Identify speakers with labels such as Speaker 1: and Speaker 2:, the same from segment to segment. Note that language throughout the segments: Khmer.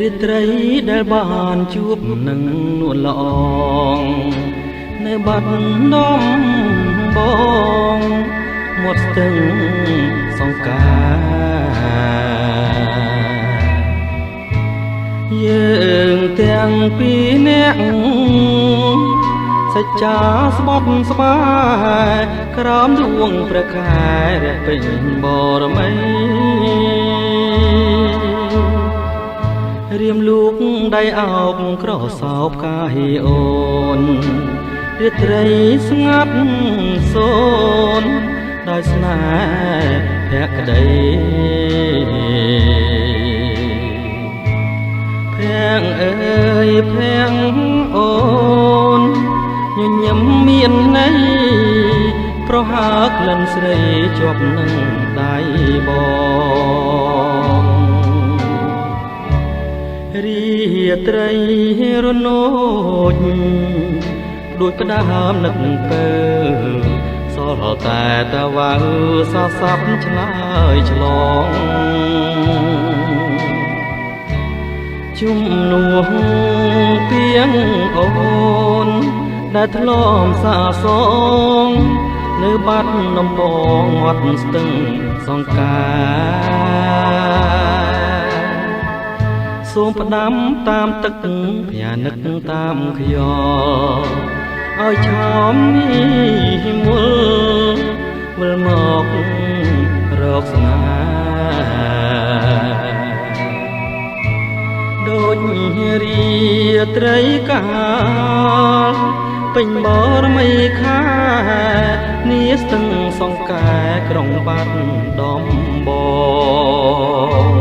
Speaker 1: រាត្រីដែលបានជួបនឹងនួនល្អងនៅបាត់ដំបងមាត់ស្ទឹងសង្ការយើងទាំងពីរនាក់សច្ចាស្បត់ស្បាយក្រោមដួងព្រះខែរះពេញបរមីរៀមលូកដៃអោបក្រសោបកាយអូនរាត្រីស្ងាត់សូនដោយស្នេហ៍ភក្តីភាំងអើយភាំងអូនញញឹមមានន័យប្រហើក្លិនស្រីជាប់នឹងដៃបងរាត្រីរនោចដូចផ្ដើមនឹកពើសល់តែតវ៉ៅសស័ព្ទឆ្លើយឆ្លងជំនួសពីងអូនដែលធ្លាប់សាសងនៅបាត់ដំបងមាត់ស្ទឹងសង្ការសូមផ្ដាំតាមទឹកភ័យនឹកតាមខ្យល់ឲ្យឆោមនេះមុលវិលមករកស្នេហ៍ដូចរាត្រីកាលពេញបរមីខានាស្ទឹងសង្កែក្រុងបាត់ដំបង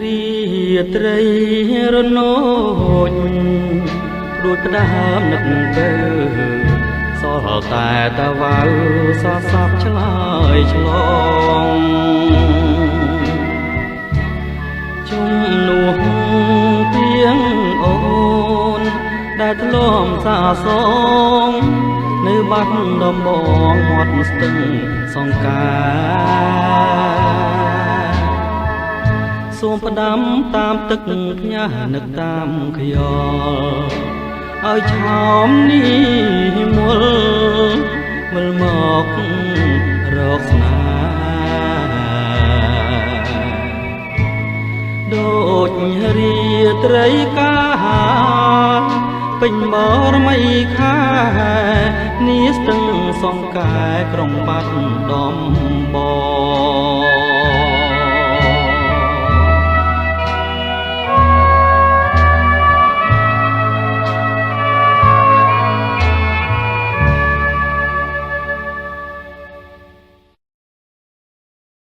Speaker 1: រាត្រីរនោចដូចផ្ដើមនឹកទៅសល់តែតវ៉ៅសស័ព្ទឆ្លើយឆ្លងជំនួសពីងអូនដែលធ្លាប់សាសងនៅបាត់ដំបងមាត់ស្ទឹងសង្ការសូមផ្ដាំតាមទឹកផ្ញើនឹកតាមខ្យល់ឲ្យឆោមនេះមុលវិលមករកស្នេហ៍ដូចរាត្រីកាលពេញបរមីខានាស្ទឹងសង្កែក្រុងបាត់ដំ